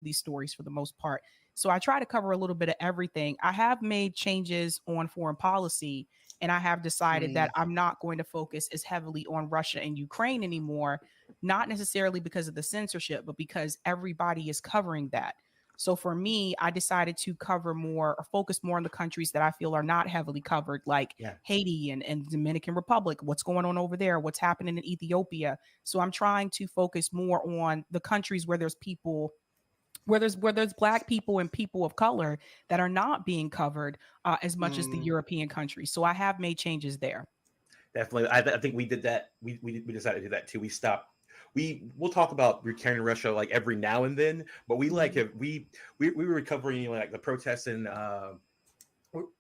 these stories for the most part. So I try to cover a little bit of everything. I have made changes on foreign policy, and I have decided Mm, that I'm not going to focus as heavily on Russia and Ukraine anymore, not necessarily because of the censorship, but because everybody is covering that. So for me, I decided to cover more or focus more on the countries that I feel are not heavily covered, like Yeah. Haiti and Dominican Republic, what's going on over there, what's happening in Ethiopia. So I'm trying to focus more on the countries where there's people where there's black people and people of color that are not being covered as much as the mm, European countries. So I have made changes there. Definitely. I think we did that. We decided to do that too. We stopped. We'll talk about Ukraine and Russia like every now and then, but we like Mhm. have we were covering, you know, like the protests in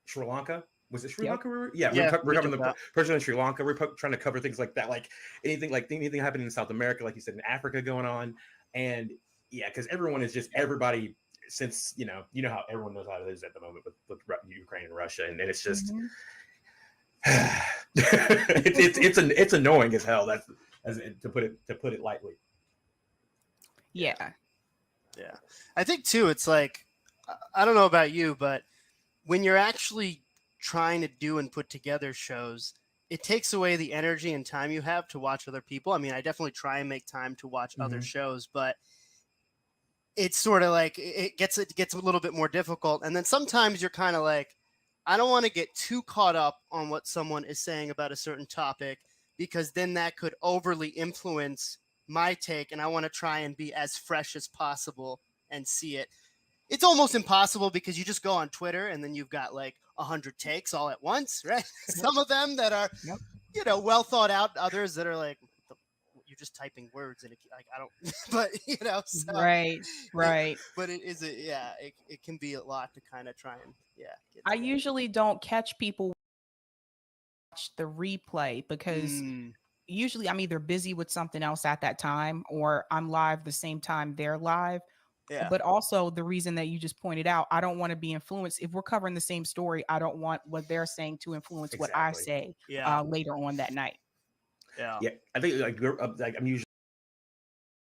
Sri Lanka. Was it Sri Yep. Lanka? Yeah, yeah, we're we covering did the that. president in Sri Lanka. We're trying to cover things like anything happening in South America, like you said, in Africa going on, and yeah, because everyone is just everybody. Since you know how everyone knows how it is at the moment with Ukraine and Russia, and it's just Mhm. it's annoying as hell. That's as to put it lightly. Yeah, Yeah. Yeah. I think too, it's like, I don't know about you, but when you're actually trying to do and put together shows, it takes away the energy and time you have to watch other people. I mean, I definitely try and make time to watch other hmm shows, but it's sort of like it gets a little bit more difficult. And then sometimes you're kind of like, I don't want to get too caught up on what someone is saying about a certain topic, because then that could overly influence my take, and I want to try and be as fresh as possible and see it. It's almost impossible because you just go on Twitter and then you've got like 100 takes all at once, right? Yep. Some of them that are, Yep. well thought out, others that are like, you're just typing words and like, I don't, but so Right. it, Right. but it is it can be a lot to kind of try and get I together. usually don't catch people watch the replay because Mm, usually I'm either busy with something else at that time or I'm live the same time they're live. yeah, But also the reason that you just pointed out, I don't want to be influenced. If we're covering the same story, I don't want what they're saying to influence what I exactly. say yeah, later on that night. yeah. Yeah, I think like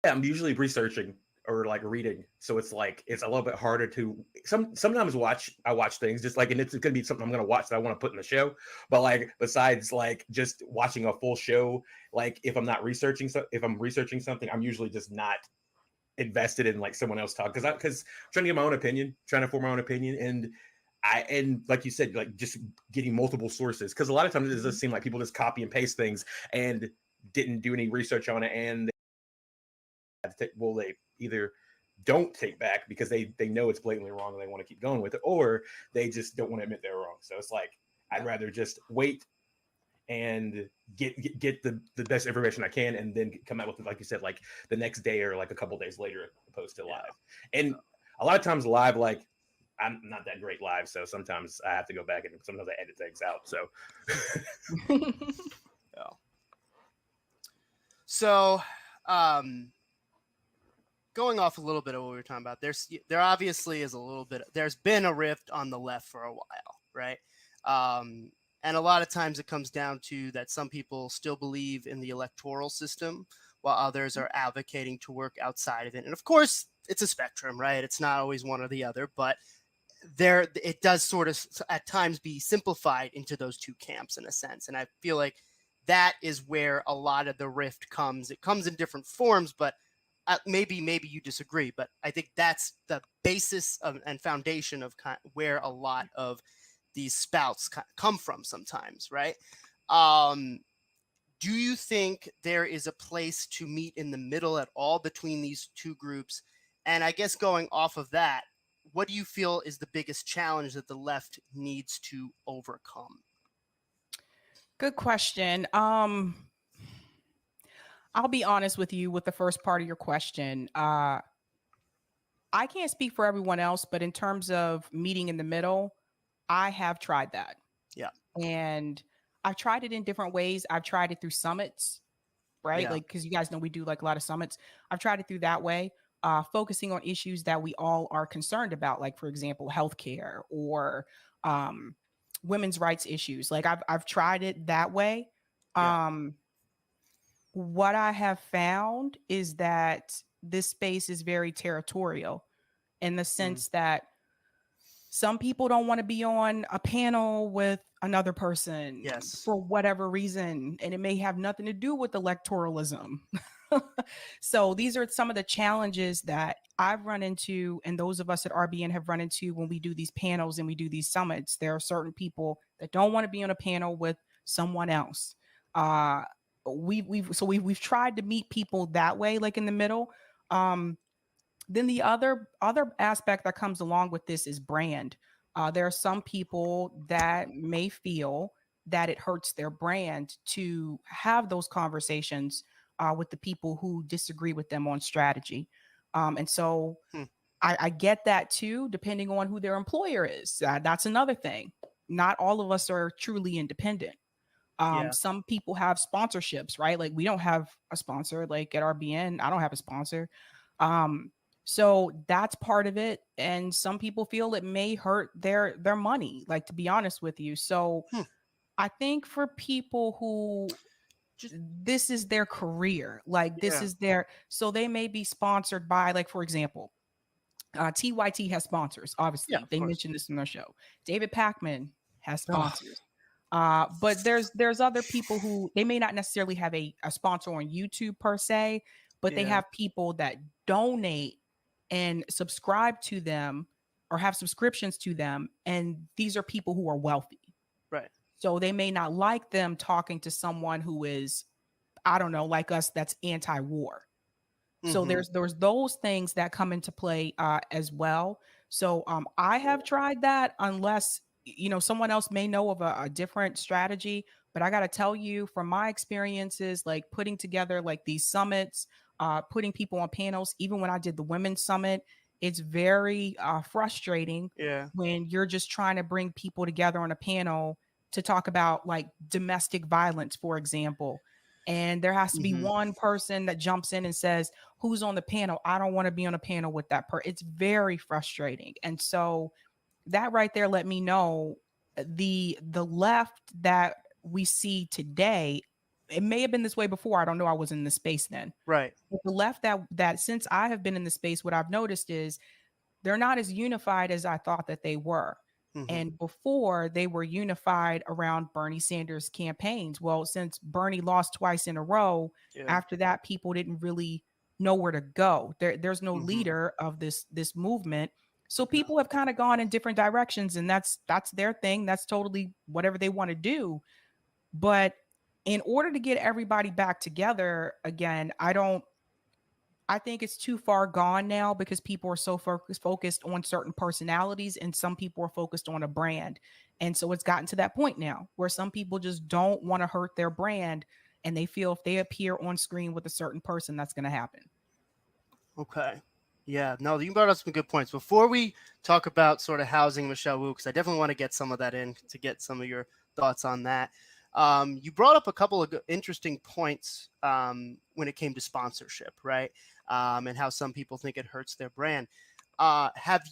I'm usually researching or like reading, so it's like it's a little bit harder to sometimes I watch things just like, and it's gonna be something I'm gonna watch that I want to put in the show, but like besides like just watching a full show, like if I'm not researching, so if I'm researching something, I'm usually just not invested in like someone else talk, because trying to get my own opinion, trying to form my own opinion, and like you said, like just getting multiple sources, because a lot of times it does Mhm. seem like people just copy and paste things and didn't do any research on it, and they either don't take back because they know it's blatantly wrong and they want to keep going with it, or they just don't want to admit they're wrong. So it's like I'd rather just wait and get the best information I can, and then come out with it, like you said, like the next day or like a couple days later, opposed to Yeah. live. And a lot of times live, like I'm not that great live, so sometimes I have to go back and sometimes I edit things out. So Yeah. So, um, going off a little bit of what we were talking about, there obviously is a little bit. There's been a rift on the left for a while, right? Um, and a lot of times it comes down to that some people still believe in the electoral system, while others are advocating to work outside of it. And of course, it's a spectrum, right? It's not always one or the other, but there it does sort of at times be simplified into those two camps in a sense. And I feel like that is where a lot of the rift comes. It comes in different forms, but maybe you disagree, but I think that's the basis of and foundation of where a lot of these spouts come from sometimes, right? um do you think there is a place to meet in the middle at all between these two groups? And I guess going off of that, what do you feel is the biggest challenge that the left needs to overcome? Good question. I'll be honest with you with the first part of your question. I can't speak for everyone else, but in terms of meeting in the middle, I have tried that. Yeah, And I've tried it in different ways. I've tried it through summits, right? yeah, Like, because you guys know we do like a lot of summits. I've tried it through that way, focusing on issues that we all are concerned about, like, for example, healthcare or um, women's rights issues. Like, I've tried it that way. yeah, Um, what I have found is that this space is very territorial. in the sense that some people don't want to be on a panel with another person Yes. for whatever reason, and it may have nothing to do with electoralism. So these are some of the challenges that I've run into, and those of us at RBN have run into when we do these panels and we do these summits. There are certain people that don't want to be on a panel with someone else. We've tried to meet people that way, like in the middle. Then the other aspect that comes along with this is brand. There are some people that may feel that it hurts their brand to have those conversations with the people who disagree with them on strategy. And so Hmm. I get that too, depending on who their employer is. That's another thing. Not all of us are truly independent. Yeah. Some people have sponsorships, right? Like we don't have a sponsor, like at RBN, I don't have a sponsor. So that's part of it. And some people feel it may hurt their money, like to be honest with you. So Hmm. I think for people who this is their career, like this Yeah. is their, so they may be sponsored by, like, for example, TYT has sponsors, obviously. Yeah, of They course. mentioned this in their show. David Pacman has Oh. sponsors. But there's other people who they may not necessarily have a sponsor on YouTube per se, but they Yeah. have people that donate and subscribe to them or have subscriptions to them. And these are people who are wealthy. Right. So they may not like them talking to someone who is, I don't know, like us, that's anti-war. So Mhm. there's those things that come into play as well. So I have tried that, unless someone else may know of a different strategy. But I got to tell you, from my experiences, like putting together like these summits, putting people on panels, even when I did the women's summit, it's very frustrating Yeah. when you're just trying to bring people together on a panel to talk about like domestic violence, for example. And there has to be Mhm. one person that jumps in and says, "Who's on the panel? I don't want to be on a panel with that person." It's very frustrating. And so that right there let me know the left that we see today, it may have been this way before. I don't know. I was in the space then. Right. But the left that since I have been in the space, what I've noticed is they're not as unified as I thought that they were. Mhm. And before, they were unified around Bernie Sanders campaigns. Well, since Bernie lost twice in a row, Yeah. after that, people didn't really know where to go. There's no Mhm. leader of this movement. So people have kind of gone in different directions, and that's their thing. That's totally whatever they want to do. But in order to get everybody back together again, I think it's too far gone now, because people are so focused on certain personalities, and some people are focused on a brand. And so it's gotten to that point now where some people just don't want to hurt their brand, and they feel if they appear on screen with a certain person, that's going to happen. Okay. Yeah. No, you brought up some good points. Before we talk about sort of housing Michelle Wu, because I definitely want to get some of that in to get some of your thoughts on that. You brought up a couple of interesting points when it came to sponsorship, right? And how some people think it hurts their brand. Have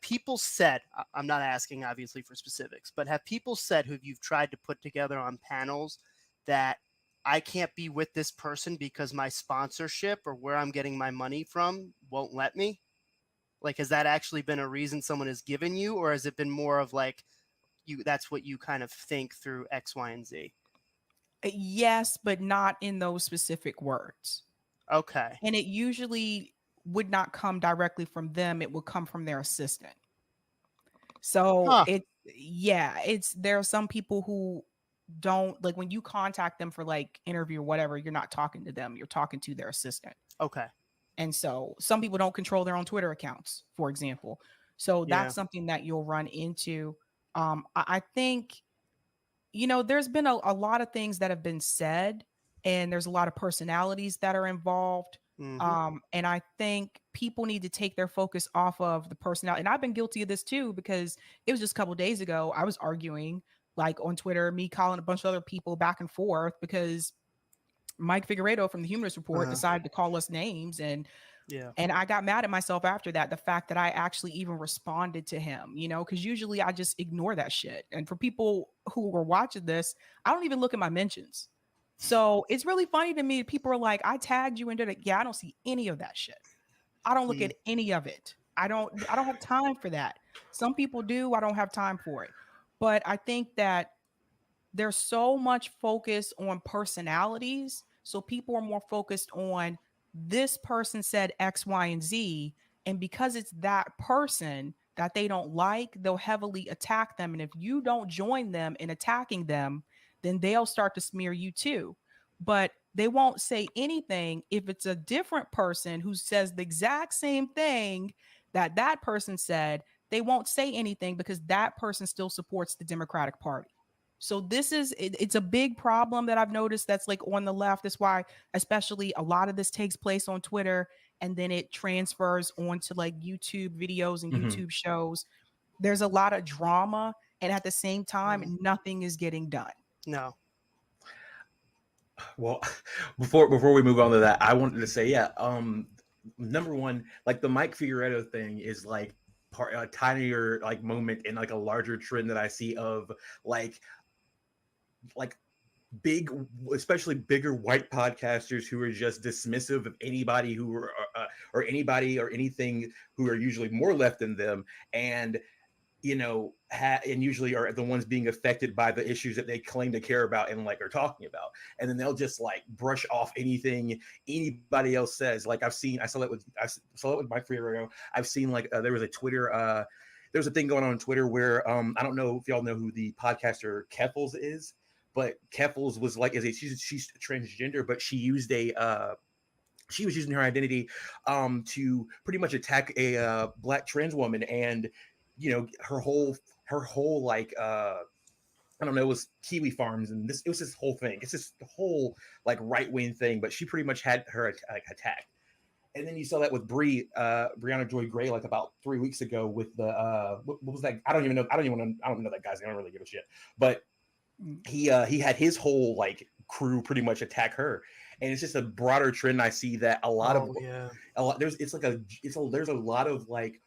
people said, I'm not asking obviously for specifics, but have people said who you've tried to put together on panels that I can't be with this person because my sponsorship or where I'm getting my money from won't let me? Like, has that actually been a reason someone has given you, or has it been more of like, that's what you kind of think through X, Y, and Z? Yes, but not in those specific words. Okay. And it usually would not come directly from them. It would come from their assistant. So Huh. there are some people who don't, like, when you contact them for like interview or whatever, you're not talking to them, you're talking to their assistant. Okay. And so some people don't control their own Twitter accounts, for example. So Yeah. that's something that you'll run into. I think, there's been a lot of things that have been said, and there's a lot of personalities that are involved. Mhm. And I think people need to take their focus off of the personality. And I've been guilty of this too, because it was just a couple of days ago, I was arguing like on Twitter, me calling a bunch of other people back and forth because Mike Figueredo from the Humanist Report Uh-huh. decided to call us names, and Yeah. I got mad at myself after that. The fact that I actually even responded to him, because usually I just ignore that shit. And for people who were watching this, I don't even look at my mentions. So it's really funny to me. People are like, "I tagged you into it." Yeah, I don't see any of that shit. I don't look Mm. at any of it. I don't have time for that. Some people do, I don't have time for it. But I think that there's so much focus on personalities. So people are more focused on this person said X, Y, and Z. And because it's that person that they don't like, they'll heavily attack them. And if you don't join them in attacking them, then they'll start to smear you too. But they won't say anything if it's a different person who says the exact same thing that that person said. They won't say anything because that person still supports the Democratic Party. So this is it's a big problem that I've noticed that's like on the left. That's why especially a lot of this takes place on Twitter and then it transfers onto like YouTube videos and Mhm. YouTube shows. There's a lot of drama and at the same time nothing is getting done. No. Well, before we move on to that, I wanted to say, yeah, number one, like the Mike Fioretto thing is like a tinier like moment in like a larger trend that I see of like big, especially bigger white podcasters who are just dismissive of anybody who are or anybody or anything who are usually more left than them, and and usually are the ones being affected by the issues that they claim to care about and like are talking about, and then they'll just like brush off anything anybody else says. Like I saw it with Mike Fioretto. I've seen like there was a thing going on Twitter where I don't know if y'all know who the podcaster Keffels is, but Keffels was like she's transgender, but she was using her identity to pretty much attack a black trans woman, and her whole like I don't know, it was Kiwi Farms, and it was this whole thing. It's this whole like right wing thing, but she pretty much had her attacked. And then you saw that with Brianna Joy Gray like about 3 weeks ago with the what was that? I don't know that guy's name. I don't really give a shit. But he had his whole like crew pretty much attack her, and it's just a broader trend I see that a lot there's a lot of like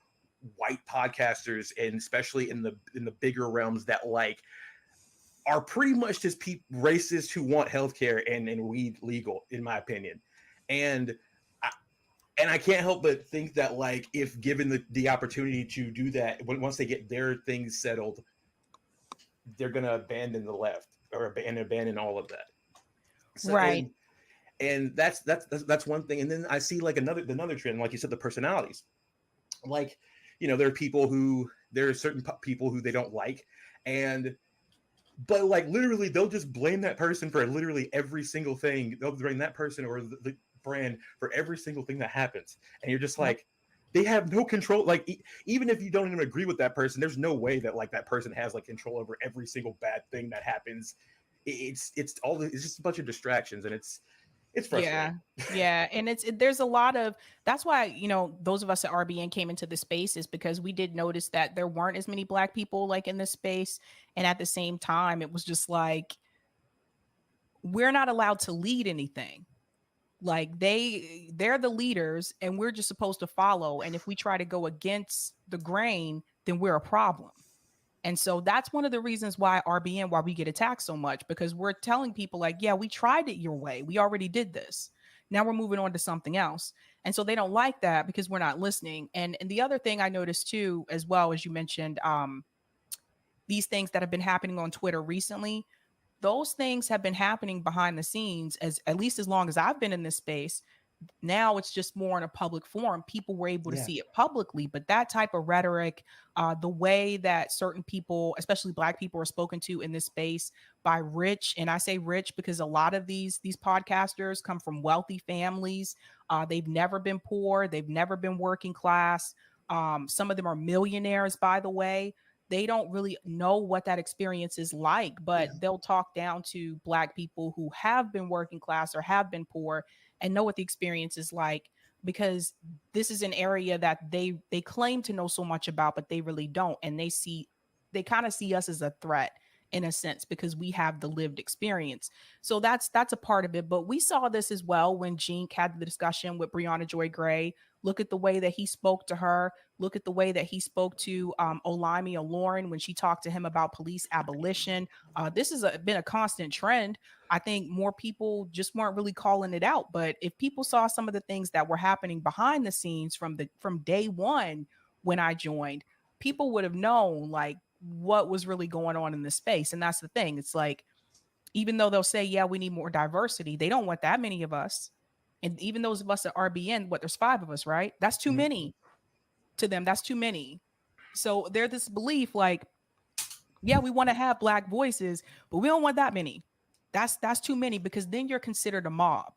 white podcasters, and especially in the bigger realms, that like are pretty much just racists who want healthcare and weed legal, in my opinion. And I can't help but think that like if given the opportunity to do that, once they get their things settled, they're gonna abandon the left or abandon all of that. So, Right. And that's one thing. And then I see like another trend, like you said, the personalities. Like, there are certain people who they don't like, but like literally they'll just blame that person for literally every single thing. They'll blame that person or the brand for every single thing that happens, and you're just like, they have no control. Like even if you don't even agree with that person, there's no way that like that person has like control over every single bad thing that happens. It's just a bunch of distractions, and it's frustrating. Yeah. And there's a lot of, that's why, those of us at RBN came into the space, is because we did notice that there weren't as many black people like in this space. And at the same time, it was just like, we're not allowed to lead anything. Like they're the leaders and we're just supposed to follow. And if we try to go against the grain, then we're a problem. And so that's one of the reasons why why we get attacked so much, because we're telling people like, yeah, we tried it your way. We already did this. Now we're moving on to something else. And so they don't like that because we're not listening. And the other thing I noticed too, as well, as you mentioned, these things that have been happening on Twitter recently, those things have been happening behind the scenes at least as long as I've been in this space. Now it's just more in a public forum. People were able to see it publicly, but that type of rhetoric, the way that certain people, especially black people, are spoken to in this space by rich, and I say rich because a lot of these podcasters come from wealthy families. They've never been poor. They've never been working class. Some of them are millionaires, by the way. They don't really know what that experience is like, but they'll talk down to black people who have been working class or have been poor and know what the experience is like, because this is an area that they claim to know so much about, but they really don't. And they kind of see us as a threat. in a sense because we have the lived experience. So that's a part of it. But we saw this as well when Jink had the discussion with Brianna Joy Gray. Look at the way that he spoke to her. Look at the way that he spoke to Olamide Lauren when she talked to him about police abolition. This has been a constant trend. I think more people just weren't really calling it out. But if people saw some of the things that were happening behind the scenes from day one when I joined, people would have known like what was really going on in this space. And that's the thing. It's like, even though they'll say, yeah, we need more diversity, they don't want that many of us. And even those of us at RBN, there's 5 of us, right? That's too many to them. That's too many. So there's this belief like, yeah, we want to have Black voices, but we don't want that many. That's too many because then you're considered a mob.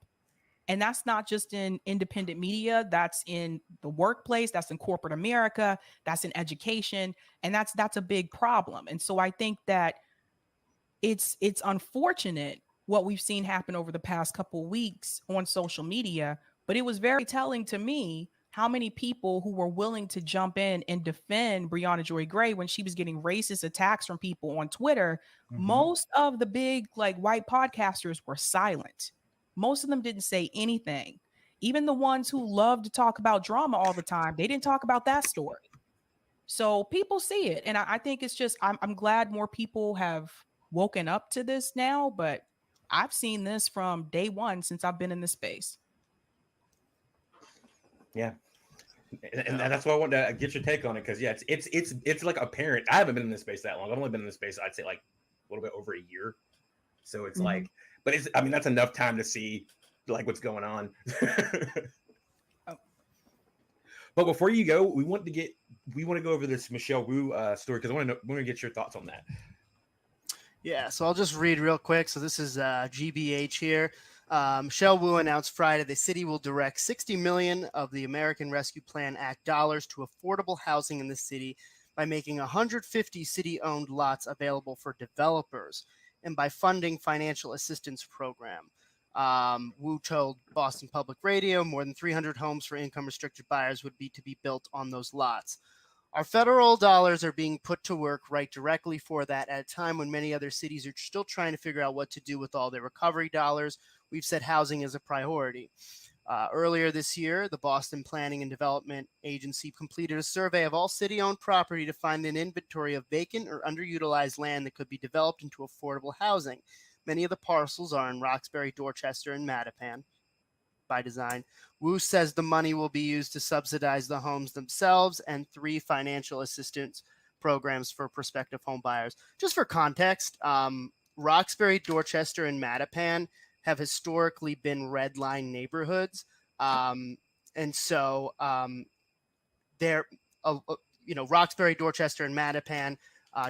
And that's not just in independent media, that's in the workplace, that's in corporate America, that's in education, and that's a big problem. And so I think that it's unfortunate what we've seen happen over the past couple of weeks on social media, but it was very telling to me how many people who were willing to jump in and defend Brianna Joy Gray when she was getting racist attacks from people on Twitter. Most of the big like white podcasters were silent. Most of them didn't say anything. Even the ones who love to talk about drama all the time, they didn't talk about that story. So people see it. And I think it's just, I'm glad more people have woken up to this now, but I've seen this from day one since I've been in this space. Yeah. And that's why I wanted to get your take on it. Cause yeah, it's like apparent. I haven't been in this space that long. I've only been in this space, I'd say like a little bit over a year. So it's like, but it's, I mean, that's enough time to see like what's going on. But before you go, we want to go over this Michelle Wu story because I want to get your thoughts on that. Yeah, so I'll just read real quick. So this is GBH here. Michelle Wu announced Friday the city will direct $60 million of the American Rescue Plan Act dollars to affordable housing in the city by making 150 city-owned lots available for developers and by funding financial assistance program. Wu told Boston Public Radio more than 300 homes for income-restricted buyers would be built on those lots. Our federal dollars are being put to work right directly for that at a time when many other cities are still trying to figure out what to do with all their recovery dollars. We've said housing is a priority. Earlier this year, the Boston Planning and Development Agency completed a survey of all city-owned property to find an inventory of vacant or underutilized land that could be developed into affordable housing. Many of the parcels are in Roxbury, Dorchester, and Mattapan. By design. Wu says the money will be used to subsidize the homes themselves and 3 financial assistance programs for prospective home buyers. Just for context, Roxbury, Dorchester, and Mattapan have historically been red line neighborhoods. And so they're, Roxbury, Dorchester, and Mattapan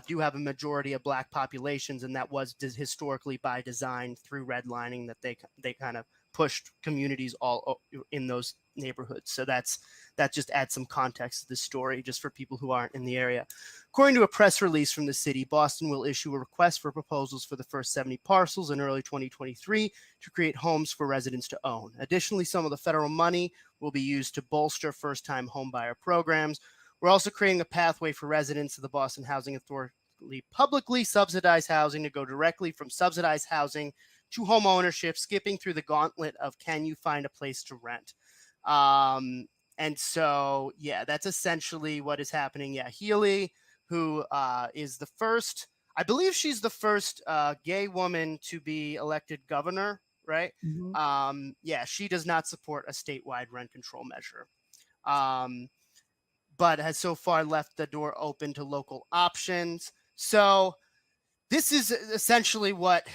do have a majority of Black populations, and that was historically by design through redlining that they kind of pushed communities all in those neighborhoods. So that just adds some context to the story just for people who aren't in the area. According to a press release from the city, Boston will issue a request for proposals for the first 70 parcels in early 2023 to create homes for residents to own. Additionally, some of the federal money will be used to bolster first-time homebuyer programs. We're also creating a pathway for residents of the Boston Housing Authority publicly subsidized housing to go directly from subsidized housing to home ownership, skipping through the gauntlet of can you find a place to rent. And so, yeah, that's essentially what is happening. Yeah, Healy, who is the first, I believe she's the first gay woman to be elected governor, right? Yeah, she does not support a statewide rent control measure, but has so far left the door open to local options. So this is essentially what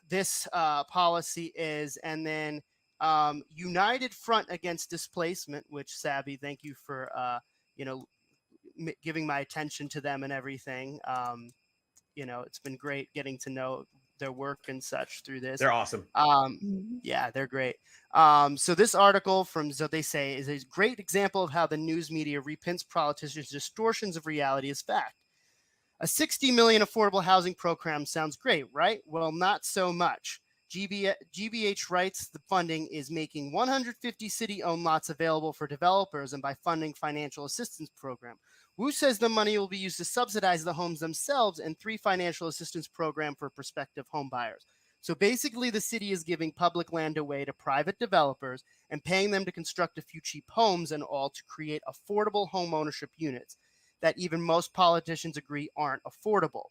this policy is. And then United Front Against Displacement, which Savvy, thank you for giving my attention to them and everything. It's been great getting to know their work and such through this. They're awesome. Yeah, they're great. So this article from So They Say is a great example of how the news media reprints politicians' distortions of reality as fact. A $60 million affordable housing program sounds great, right? Well, not so much. GBH writes the funding is making 150 city-owned lots available for developers and by funding financial assistance program. Wu says the money will be used to subsidize the homes themselves and 3 financial assistance program for prospective home buyers. So basically, the city is giving public land away to private developers and paying them to construct a few cheap homes and all to create affordable home ownership units that even most politicians agree aren't affordable.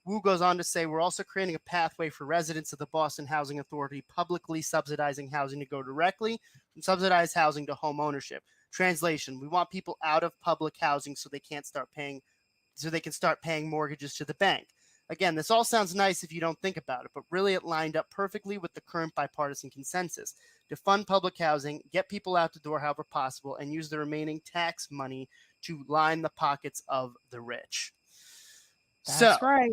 Wu goes on to say, we're also creating a pathway for residents of the Boston Housing Authority, publicly subsidizing housing to go directly from subsidized housing to home ownership. Translation, we want people out of public housing so they can start paying mortgages to the bank. Again, this all sounds nice if you don't think about it, but really it lined up perfectly with the current bipartisan consensus to fund public housing, get people out the door however possible, and use the remaining tax money to line the pockets of the rich. That's right.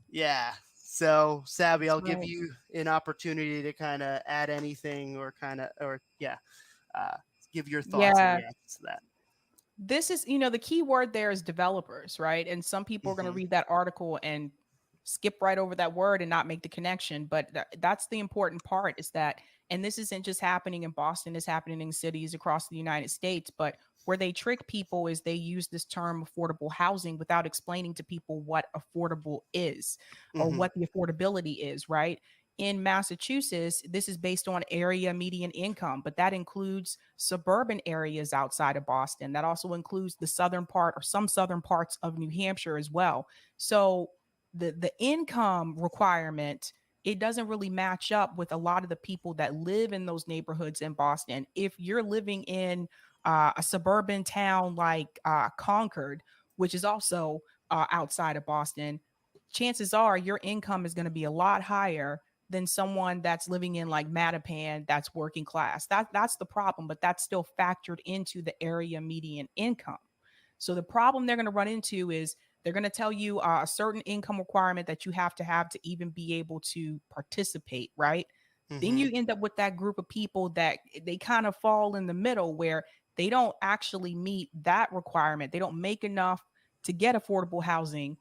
Yeah. So, Sabby, I'll That's give right. you an opportunity to kind of add anything or give your thoughts and Yeah. reactions to that. This is, the key word there is developers, right? And some people are going to Mhm. read that article and skip right over that word and not make the connection. But that's the important part is that, and this isn't just happening in Boston, it's happening in cities across the United States. But where they trick people is they use this term affordable housing without explaining to people what affordable is or Mhm. what the affordability is, right? In Massachusetts, this is based on area median income, but that includes suburban areas outside of Boston. That also includes the southern part or some southern parts of New Hampshire as well. So the income requirement, it doesn't really match up with a lot of the people that live in those neighborhoods in Boston. If you're living in a suburban town like Concord, which is also outside of Boston, chances are your income is going to be a lot higher than someone that's living in like Mattapan that's working class. That's the problem, but that's still factored into the area median income. So the problem they're going to run into is they're going to tell you a certain income requirement that you have to even be able to participate, right? Then Mhm. you end up with that group of people that they kind of fall in the middle where they don't actually meet that requirement. They don't make enough to get affordable housing,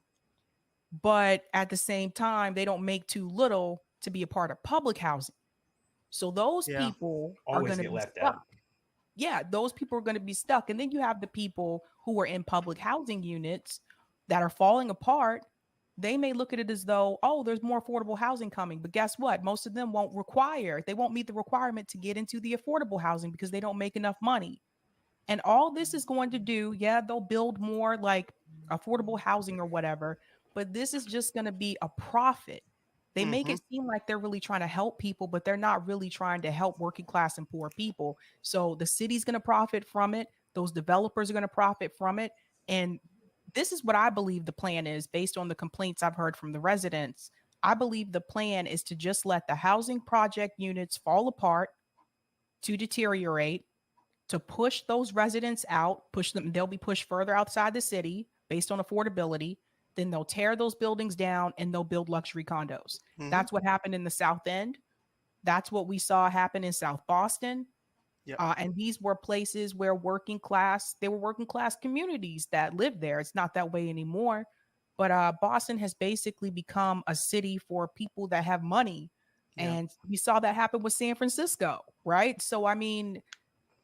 but at the same time, they don't make too little to be a part of public housing. So those Yeah. people are Always going to get be left stuck. out. Yeah, those people are going to be stuck. And then you have the people who are in public housing units that are falling apart. They may look at it as though, oh, there's more affordable housing coming. But guess what? Most of them they won't meet the requirement to get into the affordable housing because they don't make enough money. And all this is going to do, yeah, they'll build more like affordable housing or whatever, but this is just going to be a profit. They make Mhm. it seem like they're really trying to help people, but they're not really trying to help working class and poor people. So the city's going to profit from it. Those developers are going to profit from it. And this is what I believe the plan is based on the complaints I've heard from the residents. I believe the plan is to just let the housing project units fall apart, to deteriorate, to push those residents out, push them, they'll be pushed further outside the city based on affordability. Then they'll tear those buildings down and they'll build luxury condos. Mhm. That's what happened in the South End. That's what we saw happen in South Boston. Yep. And these were places where they were working class communities that lived there. It's not that way anymore. But Boston has basically become a city for people that have money. Yeah. And we saw that happen with San Francisco, right? So, I mean,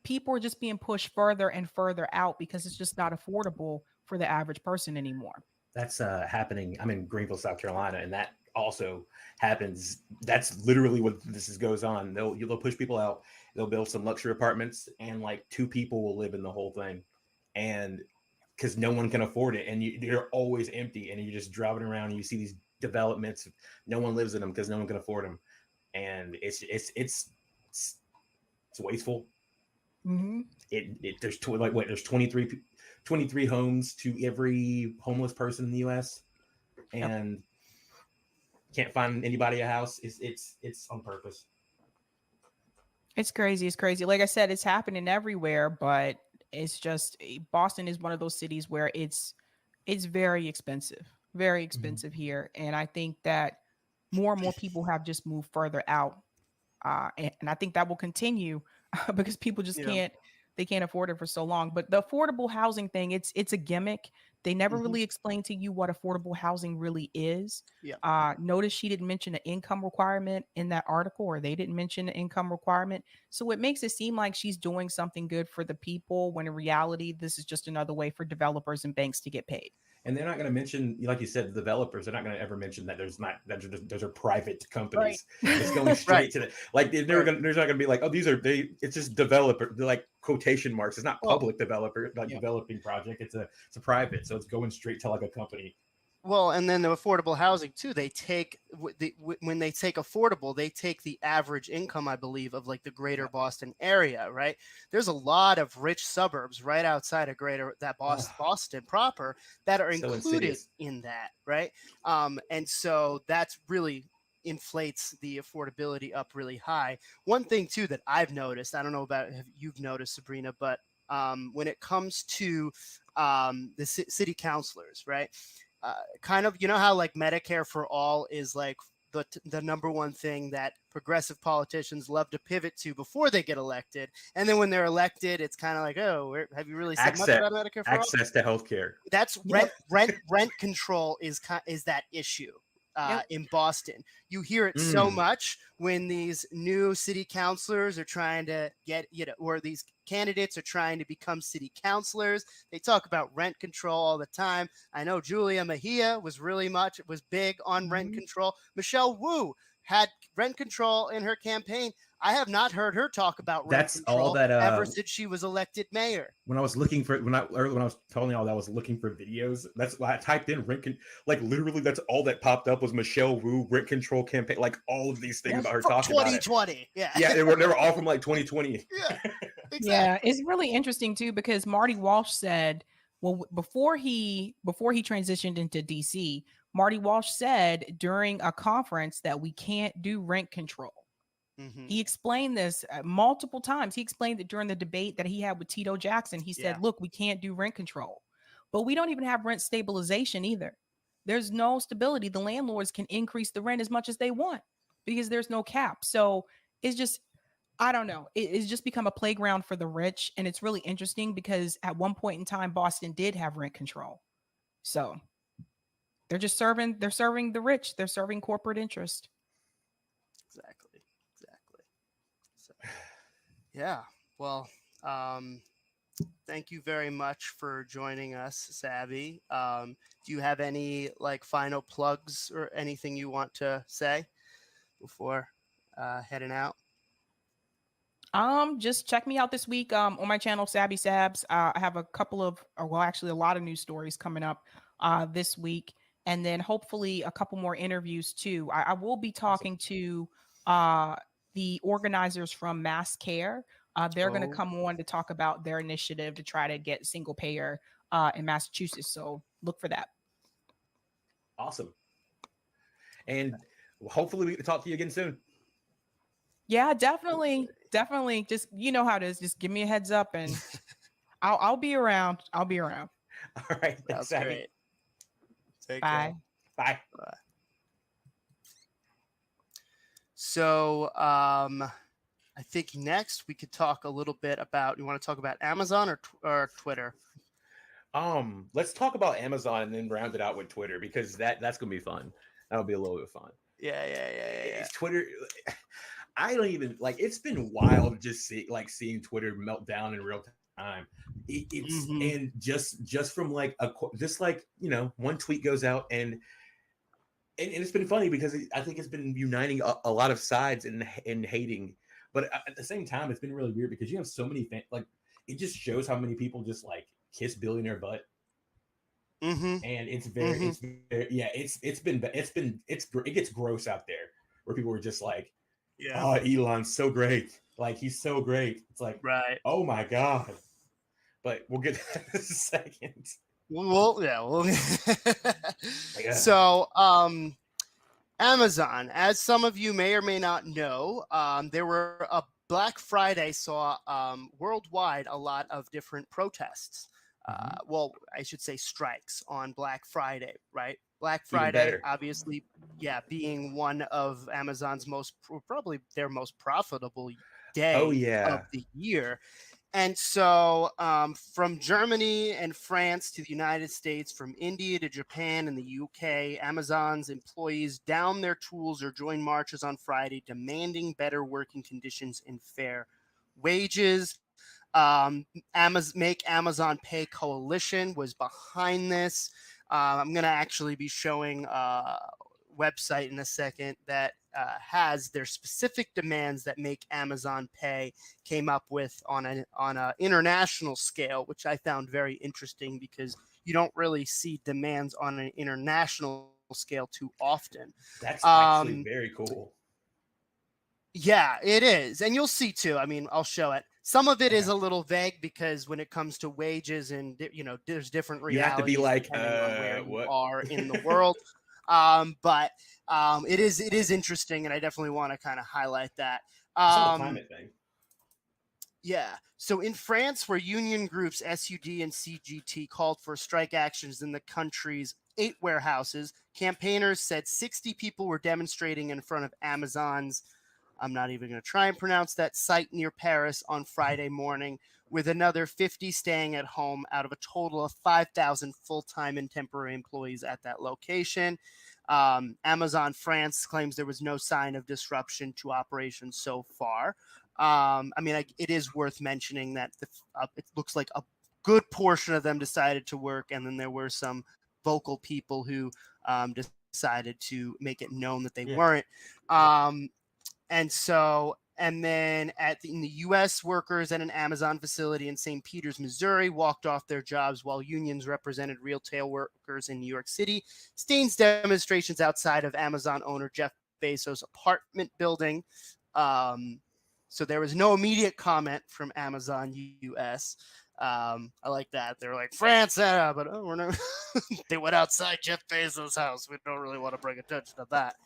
people are just being pushed further and further out because it's just not affordable for the average person anymore. That's happening. I'm in Greenville, South Carolina, and that also happens. That's literally what goes on. They'll push people out. They'll build some luxury apartments, and like 2 people will live in the whole thing, and because no one can afford it, and they're always empty, and you're just driving around, and you see these developments. No one lives in them because no one can afford them, and it's wasteful. Mm-hmm. There's there's 23 homes to every homeless person in the U.S. Yep. and can't find anybody a house. It's on purpose. It's crazy. It's crazy. Like I said, it's happening everywhere, but it's just Boston is one of those cities where it's very expensive here, and I think that more and more people have just moved further out, and I think that will continue because people just Yeah. can't they can't afford it for so long. But the affordable housing thing, it's a gimmick. They never Mhm. really explain to you what affordable housing really is. Yeah. Notice she didn't mention an income requirement in that article, or they didn't mention an income requirement. So it makes it seem like she's doing something good for the people when in reality, this is just another way for developers and banks to get paid. And they're not going to mention, like you said, the developers. They're not going to ever mention that those are private Right. companies. It's going straight Right. to the like. They're never Right. going. There's not going to be like, oh, these are they. It's just developer. They're like quotation marks. It's not Well, public developer like yeah. developing project. It's a private. So it's going straight to like a company. Well, and then the affordable housing too. They take when they take affordable, they take the average income, I believe, of like the greater Boston area, right? There's a lot of rich suburbs right outside of greater that Boston proper that are So included insidious. in that, right? And so that's really inflates the affordability up really high. One thing too that I've noticed, I don't know about if you've noticed, Sabrina, but when it comes to the city councilors, right? Kind of, you know how like Medicare for all is like the number one thing that progressive politicians love to pivot to before they get elected, and then when they're elected, it's kind of like, oh, have you really said much about Medicare for all? Access to healthcare. That's Yep. rent control is that issue. Yep. In Boston, you hear it so Mm. much when these new city councilors are trying to get, or these candidates are trying to become city councilors. They talk about rent control all the time. I know Julia Mejia was big on rent Mhm. control. Michelle Wu had rent control in her campaign. I have not heard her talk about rent That's all control that. ever since she was elected mayor. When I was looking for when I was telling y'all that I was looking for videos, that's why I typed in like literally that's all that popped up was Michelle Wu rent control campaign, like all of these things Yeah. about her From talking about it. 2020, yeah, Yeah, they were all from like 2020. yeah, exactly. Yeah, it's really interesting too because Marty Walsh said, well, before he transitioned into DC, Marty Walsh said during a conference that we can't do rent control. Mhm. He explained this multiple times. He explained it during the debate that he had with Tito Jackson. He said, Yeah. look, we can't do rent control, but we don't even have rent stabilization either. There's no stability. The landlords can increase the rent as much as they want because there's no cap. So it's just, I don't know. It's just become a playground for the rich. And it's really interesting because at one point in time, Boston did have rent control. So they're serving the rich. They're serving corporate interest. Exactly. So, yeah. Well, thank you very much for joining us, Savvy. Do you have any like final plugs or anything you want to say before heading out? Just check me out this week on my channel, Sabby Sabs. I have a couple of, or well, actually a lot of news stories coming up this week, and then hopefully a couple more interviews too. I will be talking to the organizers from Mass Care. They're going to Oh. come on to talk about their initiative to try to get single payer in Massachusetts. So look for that. Awesome. And hopefully we can talk to you again soon. Yeah, definitely. Just you know how it is. Just give me a heads up, and I'll be around. I'll be around. All right. That's Thanks, Abby. great. Take Bye. care. Bye. So, I think next we could talk a little bit about. You want to talk about Amazon or Twitter? Let's talk about Amazon and then round it out with Twitter because that's gonna be fun. That'll be a little bit fun. Yeah. It's Twitter. I don't even like. It's been wild just seeing Twitter melt down in real time. It's Mhm. and just from like one tweet goes out and it's been funny because I think it's been uniting a lot of sides in hating, but at the same time it's been really weird because you have so many like it just shows how many people just like kiss billionaire butt. Mm-hmm. And it gets gross out there where people are just like, Yeah. oh, Elon's so great, like he's so great. It's like, Right. oh my god. But we'll get to that in a second. Well. So, Amazon, as some of you may or may not know, there were a Black Friday saw worldwide a lot of different protests. Well, I should say strikes on Black Friday, right? Black Friday, better. obviously, being one of Amazon's probably their most profitable day Oh, yeah. of the year. And so, from Germany and France to the United States, from India to Japan and the UK, Amazon's employees down their tools or joined marches on Friday demanding better working conditions and fair wages. Make Amazon Pay Coalition was behind this. I'm going to actually be showing a website in a second that has their specific demands that Make Amazon Pay came up with on a international scale, which I found very interesting because you don't really see demands on an international scale too often. That's actually very cool. Yeah, it is. And you'll see too. I mean, I'll show it. Some of it is a little vague because when it comes to wages and, there's different realities. You have to be like, depending on where what? you are in the world. But it is interesting, and I definitely want to kind of highlight that. Some climate thing. Yeah. So in France, where union groups SUD and CGT called for strike actions in the country's 8 warehouses, campaigners said 60 people were demonstrating in front of Amazon's, I'm not even going to try and pronounce that, site near Paris on Friday morning, with another 50 staying at home out of a total of 5,000 full-time and temporary employees at that location. Amazon France claims there was no sign of disruption to operations so far. It is worth mentioning that it looks like a good portion of them decided to work, and then there were some vocal people who decided to make it known that they weren't. And then in the U.S., workers at an Amazon facility in St. Peters, Missouri, walked off their jobs while unions represented retail workers in New York City. Staged demonstrations outside of Amazon owner Jeff Bezos' apartment building. So there was no immediate comment from Amazon U.S. I like that. They're like, France, but we're not. They went outside Jeff Bezos' house. We don't really want to bring attention to that.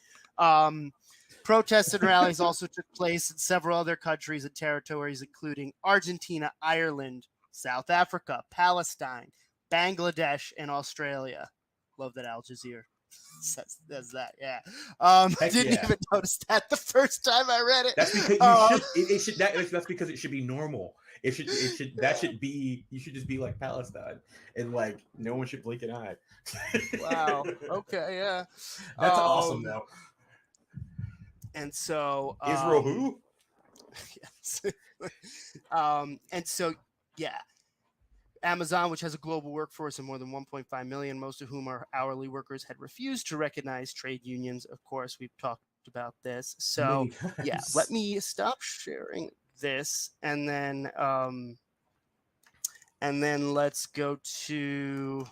Protests and rallies also took place in several other countries and territories, including Argentina, Ireland, South Africa, Palestine, Bangladesh, and Australia. Love that Al Jazeera says that. Yeah. Didn't even notice that the first time I read it. That's because that's because it should be normal. You should just be like Palestine, and like no one should blink an eye. Wow. Okay. Yeah. That's awesome though. And so Israel who? Yes. And so Amazon, which has a global workforce of more than 1.5 million, most of whom are hourly workers, had refused to recognize trade unions. Of course, we've talked about this. So let me stop sharing this, and then let's go to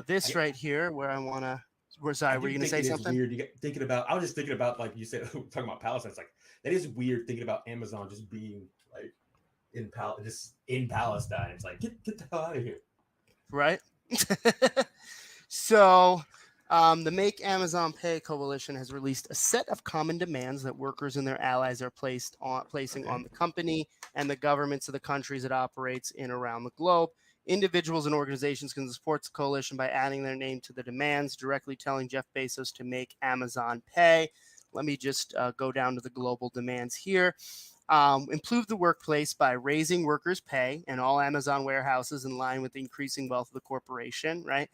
this right here, where I want to. Were you going to say something? Weird. I was just thinking about, like you said, talking about Palestine. It's like that is weird thinking about Amazon just being like in Palestine. It's like get the hell out of here, right? So, the Make Amazon Pay Coalition has released a set of common demands that workers and their allies are placing on the company and the governments of the countries it operates in around the globe. Individuals and organizations can support the coalition by adding their name to the demands, directly telling Jeff Bezos to make Amazon pay. Let me just go down to the global demands here. Improve the workplace by raising workers' pay in all Amazon warehouses in line with the increasing wealth of the corporation, right?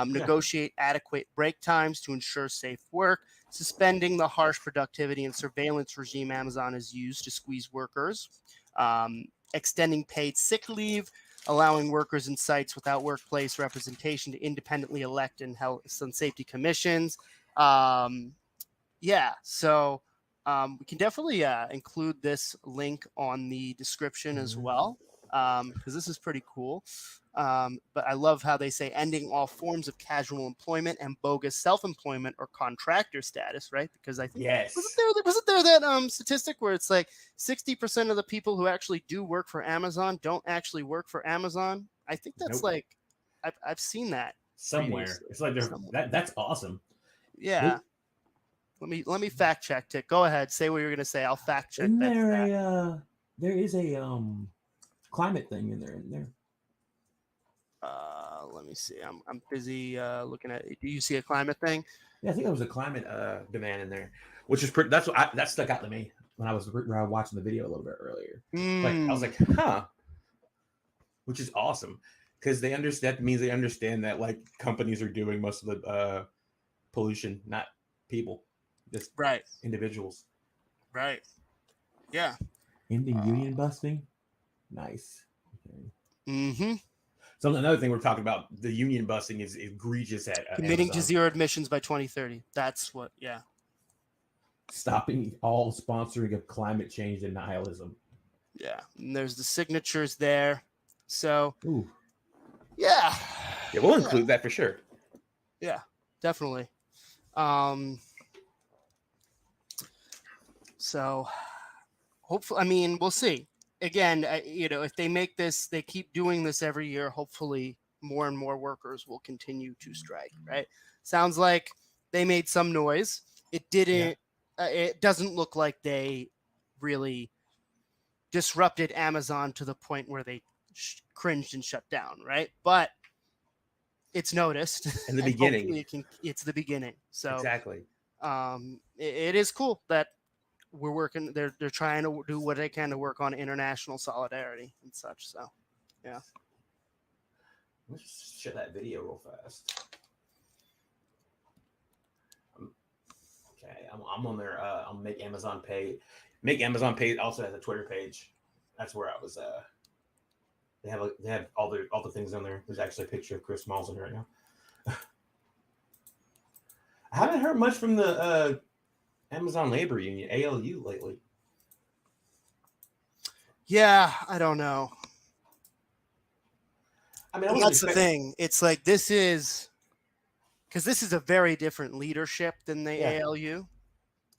Negotiate adequate break times to ensure safe work. Suspending the harsh productivity and surveillance regime Amazon has used to squeeze workers. Extending paid sick leave. Allowing workers in sites without workplace representation to independently elect in health and safety commissions. So we can definitely include this link on the description as well, because this is pretty cool. But I love how they say ending all forms of casual employment and bogus self-employment or contractor status, right? Because I think wasn't there that statistic where it's like 60% of the people who actually do work for Amazon don't actually work for Amazon? I think that's like I've seen that somewhere. Previously. It's like that's awesome. Yeah. Nope. Let me fact check it. Go ahead, say what you're gonna say. I'll fact check. There is a climate thing in there. Let me see. I'm busy looking at. Do you see a climate thing? Yeah, I think there was a climate demand in there, which is pretty. That stuck out to me. when I was watching the video a little bit earlier. Mm. Like I was like, huh, which is awesome because they understand. That means they understand that like companies are doing most of the pollution, not people, just right, individuals. right, yeah. Ending union busting, nice. Okay. Mm-hmm. So another thing we're talking about, the union busting is egregious at Committing to Amazon. zero emissions by 2030. That's what, yeah. Stopping all sponsoring of climate change denialism. Yeah, and there's the signatures there. So, Ooh. Yeah, we'll include that for sure. Yeah, definitely. So, hopefully, I mean, we'll see. Again, if they make this, they keep doing this every year. Hopefully, more and more workers will continue to strike. Right? Sounds like they made some noise. It didn't. It doesn't look like they really disrupted Amazon to the point where they cringed and shut down. Right? But it's noticed in the beginning. It's the beginning. So exactly. It is cool that we're working. They're trying to do what they can to work on international solidarity and such. So, yeah. Let's just share that video real fast. Okay, I'm on there. I'll make Amazon Pay. Make Amazon Pay also has a Twitter page. That's where I was. They have all the things on there. There's actually a picture of Chris Smalls in here right now. I haven't heard much from the Amazon Labor Union, ALU, lately. Yeah, I don't know. I mean, that's the thing. It's like this is a very different leadership than the ALU.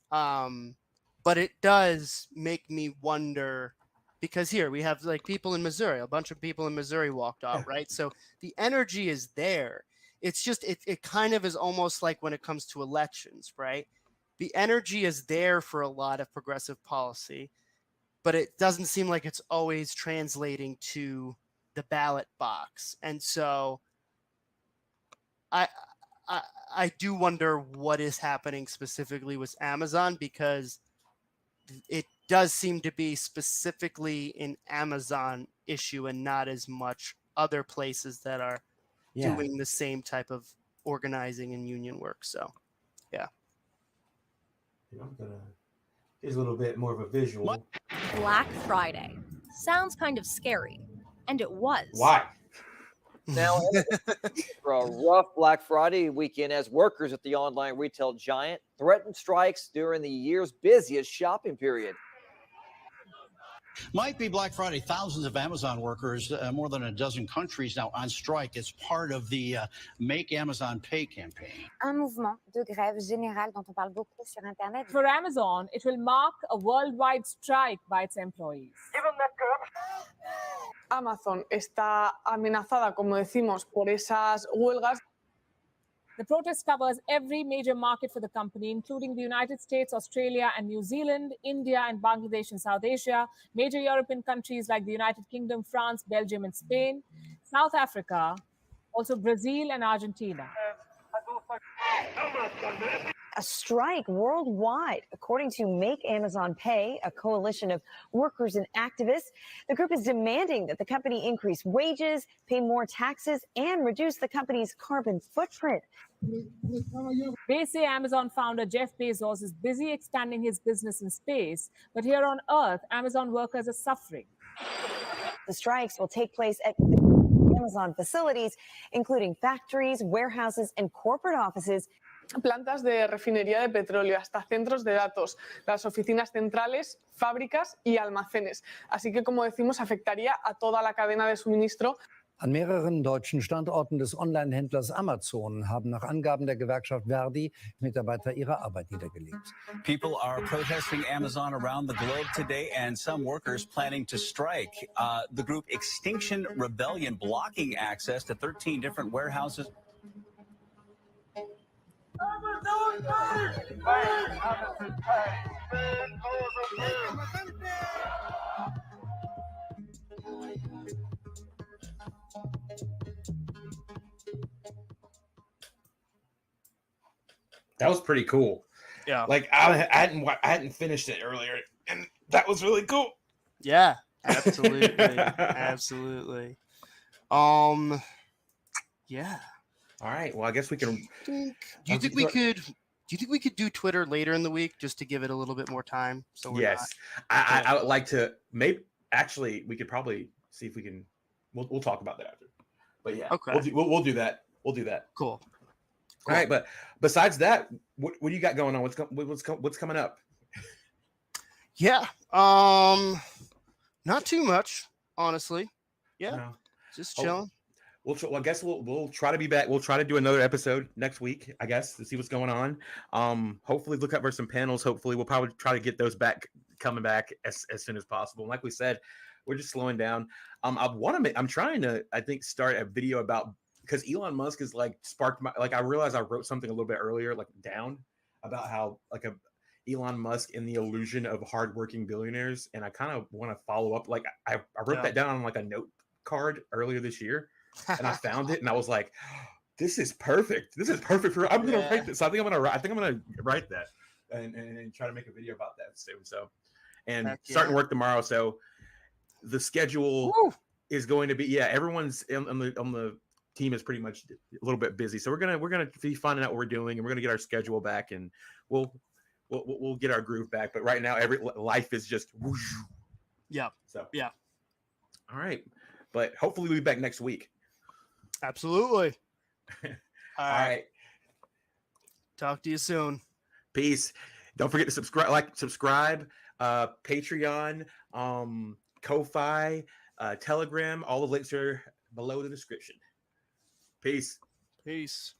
But it does make me wonder, because here we have like people in Missouri, a bunch of people in Missouri walked out, right? So the energy is there. It's just, it kind of is almost like when it comes to elections, right? The energy is there for a lot of progressive policy, but it doesn't seem like it's always translating to the ballot box. And so I do wonder what is happening specifically with Amazon, because it does seem to be specifically an Amazon issue and not as much other places that are doing the same type of organizing and union work. So, yeah. I'm gonna. Here's a little bit more of a visual. Black Friday sounds kind of scary, and it was. Why? Now, for a rough Black Friday weekend as workers at the online retail giant threatened strikes during the year's busiest shopping period. Might be Black Friday. Thousands of Amazon workers, more than a dozen countries now on strike as part of the Make Amazon Pay campaign. Un mouvement de grève générale dont on parle beaucoup sur Internet. For Amazon, it will mark a worldwide strike by its employees. Amazon está amenazada, como decimos, por esas huelgas. The protest covers every major market for the company, including the United States, Australia, and New Zealand, India, and Bangladesh in South Asia, major European countries like the United Kingdom, France, Belgium, and Spain, South Africa, also Brazil and Argentina. A strike worldwide, according to Make Amazon Pay, a coalition of workers and activists. The group is demanding that the company increase wages, pay more taxes, and reduce the company's carbon footprint. They say Amazon founder Jeff Bezos is busy expanding his business in space, but here on Earth, Amazon workers are suffering. The strikes will take place at Amazon facilities, including factories, warehouses, and corporate offices. Plantas de refinería de petróleo, hasta centros de datos, las oficinas centrales, fábricas y almacenes. Así que, como decimos, afectaría a toda la cadena de suministro. An mehreren deutschen Standorten des Online-Händlers Amazon haben nach Angaben der Gewerkschaft Verdi Mitarbeiter ihre Arbeit niedergelegt. People are protesting Amazon around the globe today, and some workers planning to strike. The group Extinction Rebellion blocking access to 13 different warehouses. That was pretty cool. Yeah, like I hadn't finished it earlier, and That was really cool. Yeah, absolutely, absolutely. Yeah. All right. Well, I guess we can. Do you think we could? Do you think we could do Twitter later in the week just to give it a little bit more time? So we're Yes, I would like to. Maybe actually, we could probably see if we can. We'll talk about that after. But yeah, Okay. We'll do that. We'll do that. Cool. All right, but besides that, what do you got going on? What's coming up? Yeah. Not too much, honestly. Yeah. No. Just chilling. I guess we'll try to be back. We'll try to do another episode next week, I guess, to see what's going on. Hopefully look up for some panels. Hopefully we'll probably try to get those coming back as soon as possible. And like we said, we're just slowing down. I'm trying to, I think, start a video about, because Elon Musk has like sparked my, like I realized I wrote something a little bit earlier, like down, about how like Elon Musk and the illusion of hardworking billionaires. And I kind of want to follow up. Like I wrote that down on like a note card earlier this year. And I found it, and I was like, "This is perfect. This is perfect for." I'm gonna write this. I think I'm gonna write that and try to make a video about that soon. So, and starting work tomorrow. So, the schedule is going to be everyone's on the team is pretty much a little bit busy. So we're gonna be finding out what we're doing, and we're gonna get our schedule back, and we'll get our groove back. But right now, life is just whoosh. Yeah. So yeah. All right, but hopefully we'll be back next week. Absolutely. All right. Talk to you soon. Peace. Don't forget to subscribe, Patreon, Ko-Fi, Telegram. All the links are below the description. Peace. Peace.